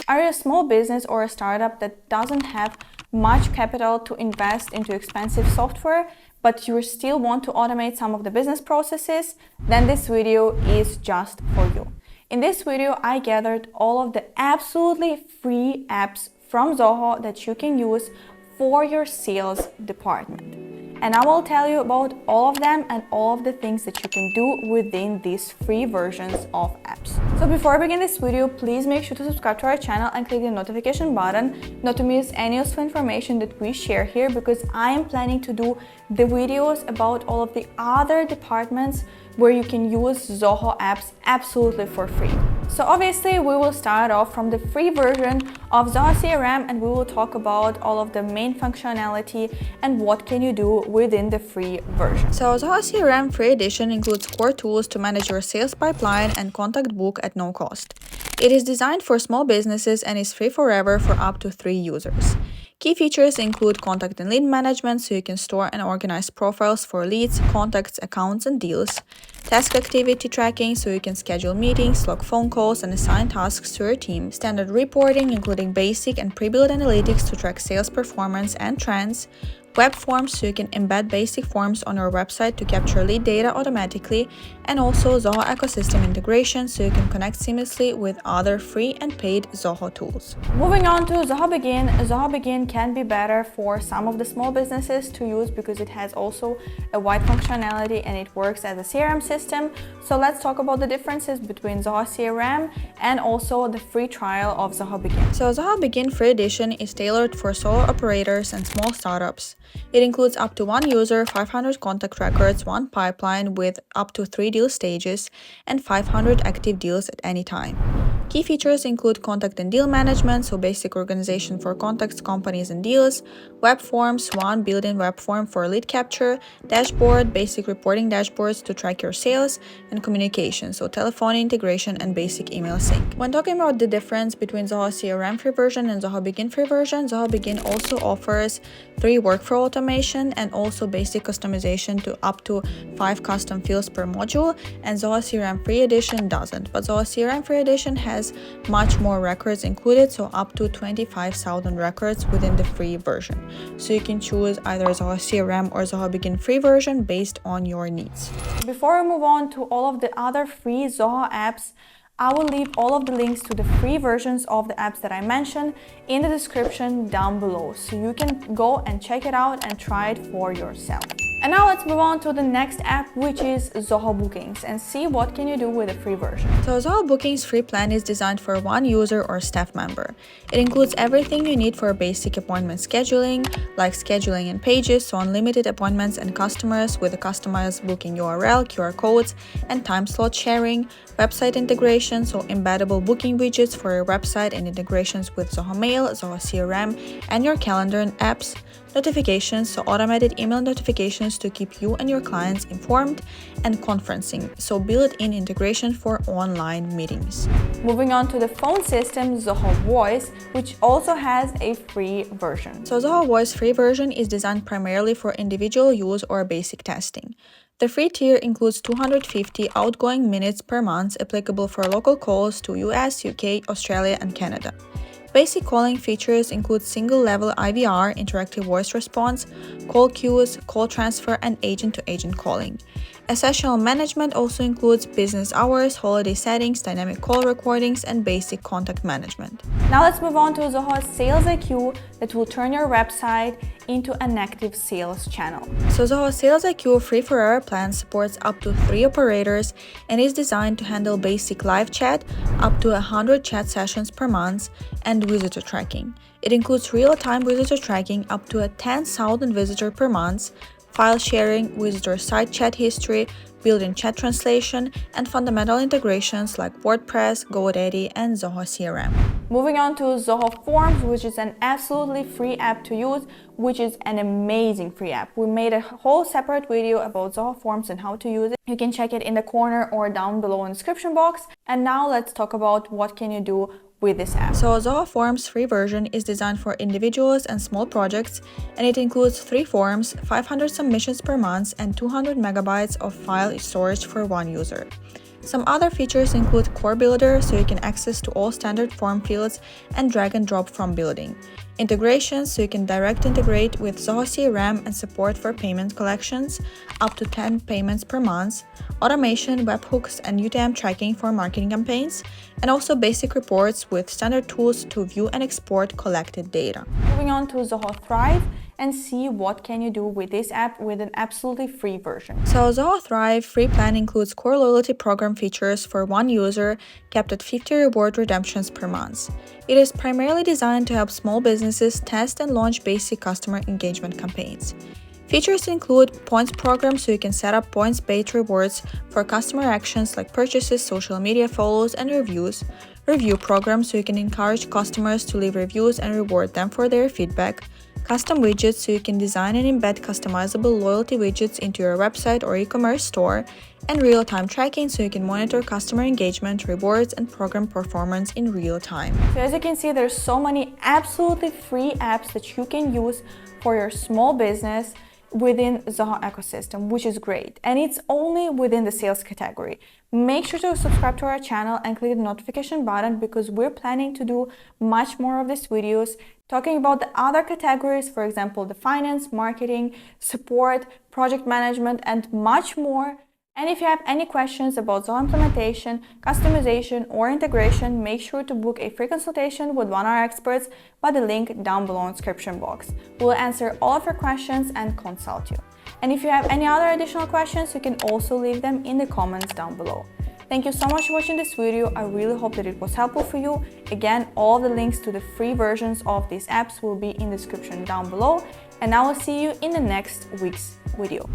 Are you a small business or a startup that doesn't have much capital to invest into expensive software, but you still want to automate some of the business processes? Then this video is just for you. In this video, I gathered all of the absolutely free apps from Zoho that you can use for your sales department. And I will tell you about all of them and all of the things that you can do within these free versions of apps. So before I begin this video, please make sure to subscribe to our channel and click the notification button not to miss any useful information that we share here, because I am planning to do the videos about all of the other departments where you can use Zoho apps absolutely for free. So obviously we will start off from the free version of Zoho CRM, and we will talk about all of the main functionality and what can you do within the free version. So Zoho CRM Free Edition includes core tools to manage your sales pipeline and contact book at no cost. It is designed for small businesses and is free forever for up to 3 users. Key features include contact and lead management, so you can store and organize profiles for leads, contacts, accounts, and deals. Task activity tracking, so you can schedule meetings, log phone calls, and assign tasks to your team. Standard reporting, including basic and pre-built analytics to track sales performance and trends. Web forms, so you can embed basic forms on your website to capture lead data automatically, and also Zoho ecosystem integration, so you can connect seamlessly with other free and paid Zoho tools. Moving on to Zoho Bigin. Zoho Bigin can be better for some of the small businesses to use because it has also a wide functionality and it works as a CRM system. So let's talk about the differences between Zoho CRM and also the free trial of Zoho Bigin. So Zoho Bigin Free Edition is tailored for solo operators and small startups. It includes up to 1 user, 500 contact records, 1 pipeline with up to 3 deal stages, and 500 active deals at any time. Key features include contact and deal management, so basic organization for contacts, companies, and deals, web forms, 1 built-in web form for lead capture, dashboard, basic reporting dashboards to track your sales, and communication, so telephone integration and basic email sync. When talking about the difference between Zoho CRM free version and Zoho Bigin free version, Zoho Bigin also offers 3 workflow automation and also basic customization to up to 5 custom fields per module, and Zoho CRM Free Edition doesn't. But Zoho CRM Free Edition has much more records included, so up to 25,000 records within the free version. So you can choose either Zoho CRM or Zoho Bigin free version based on your needs. Before we move on to all of the other free Zoho apps, I will leave all of the links to the free versions of the apps that I mentioned in the description down below, so you can go and check it out and try it for yourself. And now let's move on to the next app, which is Zoho Bookings, and see what can you do with the free version. So Zoho Bookings free plan is designed for 1 user or staff member. It includes everything you need for basic appointment scheduling, like scheduling in Pages, so unlimited appointments and customers with a customized booking URL, QR codes, and time slot sharing, website integration, so embeddable booking widgets for your website and integrations with Zoho Mail, Zoho CRM, and your calendar and apps, notifications, so automated email notifications to keep you and your clients informed, and conferencing, so built-in integration for online meetings. Moving on to the phone system, Zoho Voice, which also has a free version. So Zoho Voice free version is designed primarily for individual use or basic testing. The free tier includes 250 outgoing minutes per month applicable for local calls to US, UK, Australia, and Canada. Basic calling features include single-level IVR, interactive voice response, call queues, call transfer, and agent-to-agent calling. Essential management also includes business hours, holiday settings, dynamic call recordings, and basic contact management. Now let's move on to Zoho SalesIQ that will turn your website into an active sales channel. So Zoho SalesIQ free forever plan supports up to 3 operators and is designed to handle basic live chat, up to 100 chat sessions per month, and visitor tracking. It includes real-time visitor tracking up to 10,000 visitors per month, file sharing, visitor site chat history, built-in chat translation, and fundamental integrations like WordPress, GoDaddy, and Zoho CRM. Moving on to Zoho Forms, which is an absolutely free app to use, which is an amazing free app. We made a whole separate video about Zoho Forms and how to use it. You can check it in the corner or down below in the description box. And now let's talk about what can you do with this app. So Zoho Forms free version is designed for individuals and small projects, and it includes 3 forms, 500 submissions per month, and 200 megabytes of file storage for 1 user. Some other features include Core Builder, so you can access to all standard form fields and drag and drop from building. Integrations, so you can direct integrate with Zoho CRM and support for payment collections, up to 10 payments per month, automation, webhooks, and UTM tracking for marketing campaigns, and also basic reports with standard tools to view and export collected data. Moving on to Zoho Thrive and see what can you do with this app with an absolutely free version. So Zoho Thrive free plan includes core loyalty program features for one user, capped at 50 reward redemptions per month. It is primarily designed to help small businesses test and launch basic customer engagement campaigns. Features include points program, so you can set up points-based rewards for customer actions like purchases, social media follows, and reviews. Review program, so you can encourage customers to leave reviews and reward them for their feedback. Custom widgets, so you can design and embed customizable loyalty widgets into your website or e-commerce store. And real-time tracking, so you can monitor customer engagement, rewards, and program performance in real time. So as you can see, there's so many absolutely free apps that you can use for your small business within Zoho ecosystem, which is great, and it's only within the sales category. Make sure to subscribe to our channel and click the notification button, because we're planning to do much more of these videos talking about the other categories, for example, the finance, marketing, support, project management, and much more. And if you have any questions about Zoho implementation, customization, or integration, make sure to book a free consultation with one of our experts by the link down below in the description box. We'll answer all of your questions and consult you. And if you have any other additional questions, you can also leave them in the comments down below. Thank you so much for watching this video. I really hope that it was helpful for you. Again, all the links to the free versions of these apps will be in the description down below. And I will see you in the next week's video.